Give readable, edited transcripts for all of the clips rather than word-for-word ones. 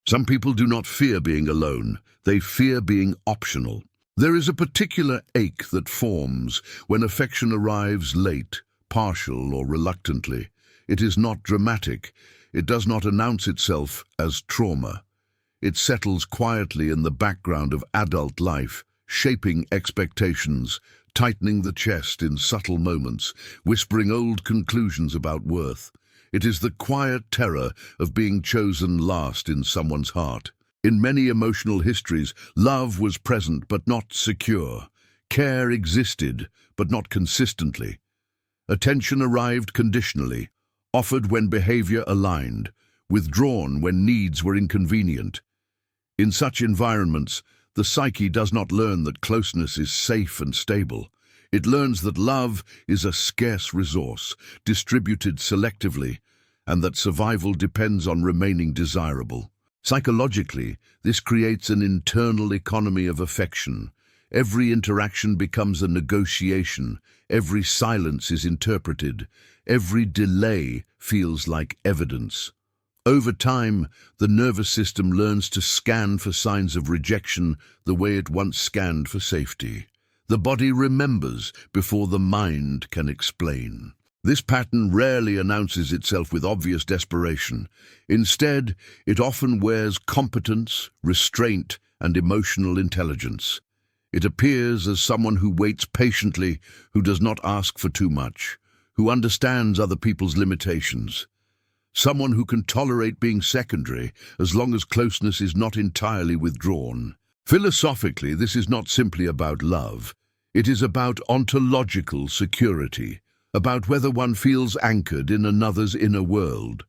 Some people do not fear being alone, they fear being optional. There is a particular ache that forms when affection arrives late, partial or reluctantly. It is not dramatic. It does not announce itself as trauma. It settles quietly in the background of adult life, shaping expectations, tightening the chest in subtle moments, whispering old conclusions about worth. It is the quiet terror of being chosen last in someone's heart. In many emotional histories, love was present but not secure. Care existed, but not consistently. Attention arrived conditionally, offered when behavior aligned, withdrawn when needs were inconvenient. In such environments, the psyche does not learn that closeness is safe and stable. It learns that love is a scarce resource, distributed selectively, and that survival depends on remaining desirable. Psychologically, this creates an internal economy of affection. Every interaction becomes a negotiation, every silence is interpreted, every delay feels like evidence. Over time, the nervous system learns to scan for signs of rejection the way it once scanned for safety. The body remembers before the mind can explain. This pattern rarely announces itself with obvious desperation. Instead, it often wears competence, restraint, and emotional intelligence. It appears as someone who waits patiently, who does not ask for too much, who understands other people's limitations. Someone who can tolerate being secondary as long as closeness is not entirely withdrawn. Philosophically, this is not simply about love. It is about ontological security, about whether one feels anchored in another's inner world.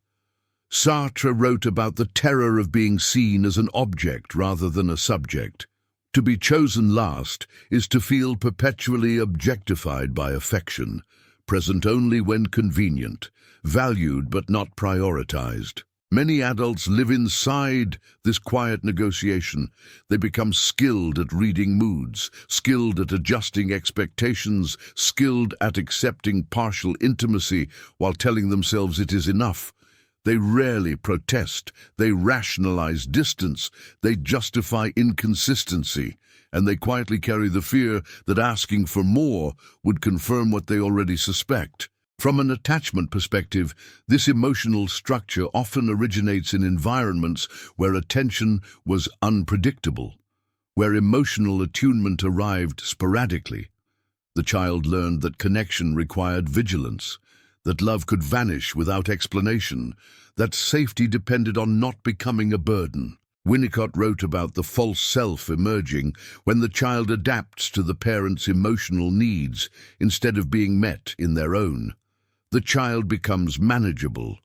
Sartre wrote about the terror of being seen as an object rather than a subject. To be chosen last is to feel perpetually objectified by affection, present only when convenient, valued but not prioritized. Many adults live inside this quiet negotiation. They become skilled at reading moods, skilled at adjusting expectations, skilled at accepting partial intimacy while telling themselves it is enough. They rarely protest, they rationalize distance, they justify inconsistency, and they quietly carry the fear that asking for more would confirm what they already suspect. From an attachment perspective, this emotional structure often originates in environments where attention was unpredictable, where emotional attunement arrived sporadically. The child learned that connection required vigilance, that love could vanish without explanation, that safety depended on not becoming a burden. Winnicott wrote about the false self emerging when the child adapts to the parent's emotional needs instead of being met in their own. The child becomes manageable,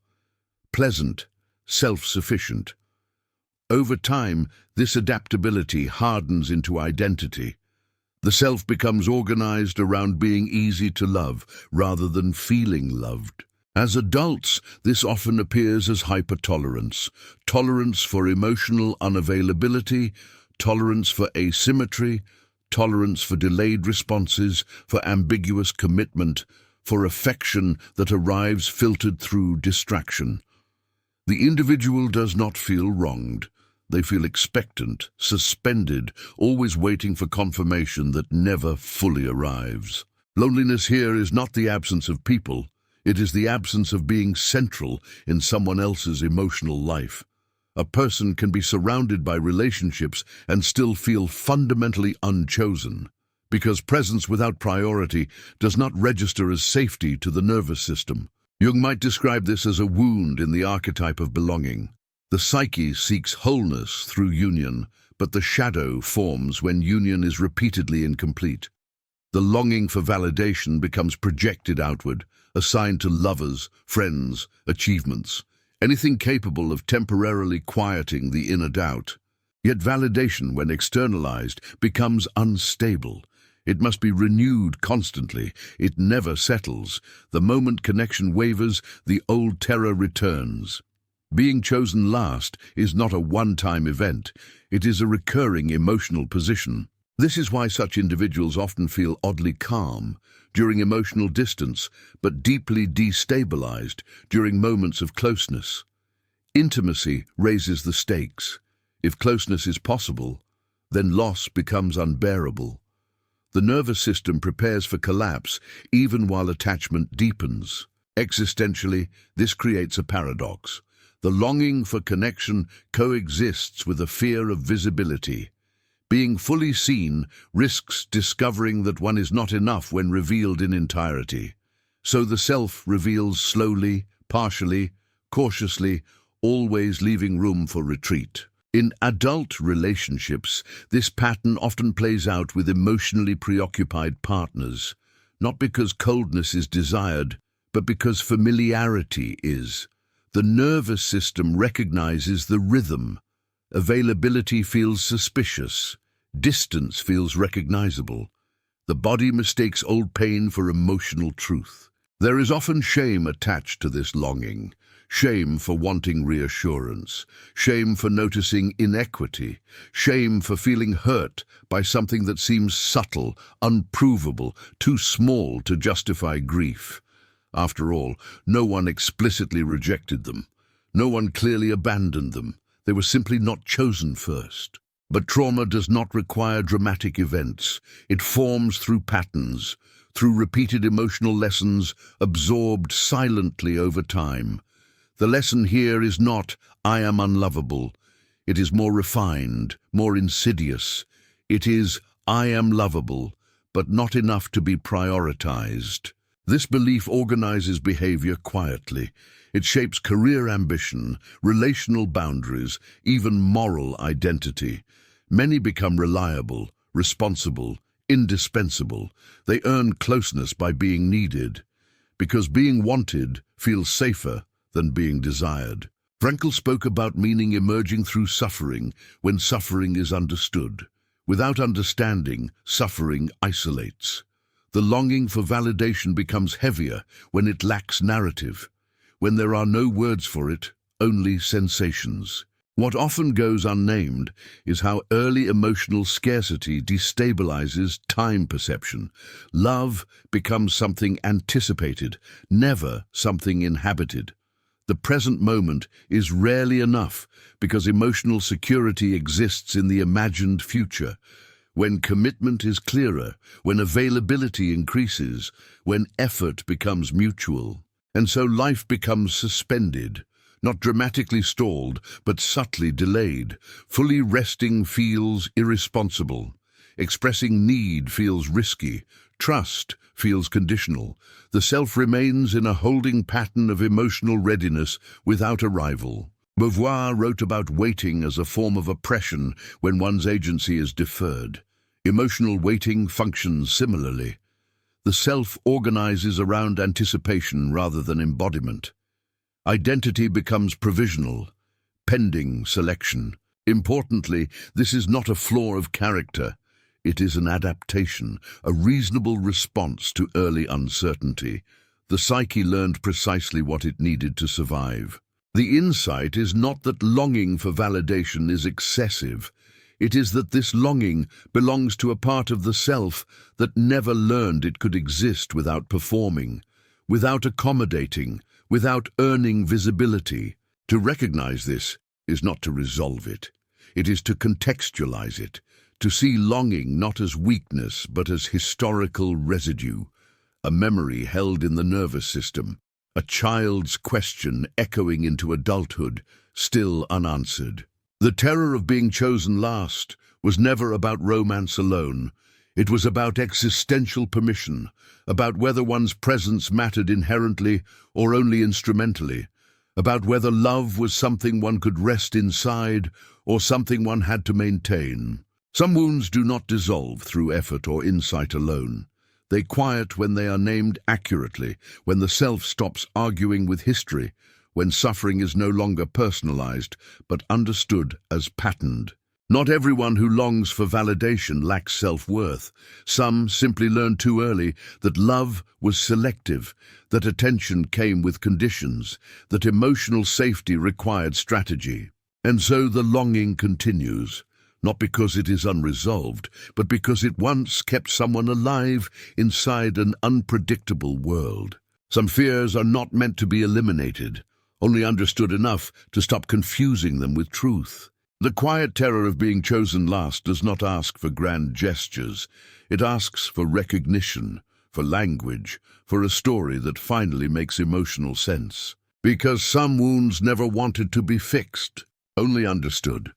pleasant, self-sufficient. Over time, this adaptability hardens into identity. The self becomes organized around being easy to love rather than feeling loved. As adults, this often appears as hypertolerance, tolerance for emotional unavailability, tolerance for asymmetry, tolerance for delayed responses, for ambiguous commitment, for affection that arrives filtered through distraction. The individual does not feel wronged. They feel expectant, suspended, always waiting for confirmation that never fully arrives. Loneliness here is not the absence of people. It is the absence of being central in someone else's emotional life. A person can be surrounded by relationships and still feel fundamentally unchosen, because presence without priority does not register as safety to the nervous system. Jung might describe this as a wound in the archetype of belonging. The psyche seeks wholeness through union, but the shadow forms when union is repeatedly incomplete. The longing for validation becomes projected outward, assigned to lovers, friends, achievements, anything capable of temporarily quieting the inner doubt. Yet validation, when externalized, becomes unstable. It must be renewed constantly. It never settles. The moment connection wavers, the old terror returns. Being chosen last is not a one-time event. It is a recurring emotional position. This is why such individuals often feel oddly calm during emotional distance, but deeply destabilized during moments of closeness. Intimacy raises the stakes. If closeness is possible, then loss becomes unbearable. The nervous system prepares for collapse even while attachment deepens. Existentially, this creates a paradox. The longing for connection coexists with a fear of visibility. Being fully seen risks discovering that one is not enough when revealed in entirety. So the self reveals slowly, partially, cautiously, always leaving room for retreat. In adult relationships, this pattern often plays out with emotionally preoccupied partners, not because coldness is desired, but because familiarity is. The nervous system recognizes the rhythm. Availability feels suspicious. Distance feels recognizable. The body mistakes old pain for emotional truth. There is often shame attached to this longing. Shame for wanting reassurance. Shame for noticing inequity. Shame for feeling hurt by something that seems subtle, unprovable, too small to justify grief. After all, no one explicitly rejected them. No one clearly abandoned them. They were simply not chosen first. But trauma does not require dramatic events. It forms through patterns, through repeated emotional lessons absorbed silently over time. The lesson here is not, I am unlovable. It is more refined, more insidious. It is, I am lovable, but not enough to be prioritized. This belief organizes behavior quietly. It shapes career ambition, relational boundaries, even moral identity. Many become reliable, responsible, indispensable. They earn closeness by being needed, because being wanted feels safer than being desired. Frankl spoke about meaning emerging through suffering when suffering is understood. Without understanding, suffering isolates. The longing for validation becomes heavier when it lacks narrative, when there are no words for it, only sensations. What often goes unnamed is how early emotional scarcity destabilizes time perception. Love becomes something anticipated, never something inhabited. The present moment is rarely enough because emotional security exists in the imagined future. When commitment is clearer, when availability increases, when effort becomes mutual. And so life becomes suspended, not dramatically stalled, but subtly delayed. Fully resting feels irresponsible. Expressing need feels risky. Trust feels conditional. The self remains in a holding pattern of emotional readiness without arrival. Beauvoir wrote about waiting as a form of oppression when one's agency is deferred. Emotional waiting functions similarly. The self organizes around anticipation rather than embodiment. Identity becomes provisional, pending selection. Importantly, this is not a flaw of character. It is an adaptation, a reasonable response to early uncertainty. The psyche learned precisely what it needed to survive. The insight is not that longing for validation is excessive. It is that this longing belongs to a part of the self that never learned it could exist without performing, without accommodating, without earning visibility. To recognize this is not to resolve it. It is to contextualize it, to see longing not as weakness but as historical residue, a memory held in the nervous system, a child's question echoing into adulthood, still unanswered. The terror of being chosen last was never about romance alone. It was about existential permission, about whether one's presence mattered inherently or only instrumentally, about whether love was something one could rest inside or something one had to maintain. Some wounds do not dissolve through effort or insight alone. They quiet when they are named accurately, when the self stops arguing with history, when suffering is no longer personalized, but understood as patterned. Not everyone who longs for validation lacks self-worth. Some simply learned too early that love was selective, that attention came with conditions, that emotional safety required strategy. And so the longing continues, not because it is unresolved, but because it once kept someone alive inside an unpredictable world. Some fears are not meant to be eliminated, only understood enough to stop confusing them with truth. The quiet terror of being chosen last does not ask for grand gestures. It asks for recognition, for language, for a story that finally makes emotional sense. Because some wounds never wanted to be fixed, only understood.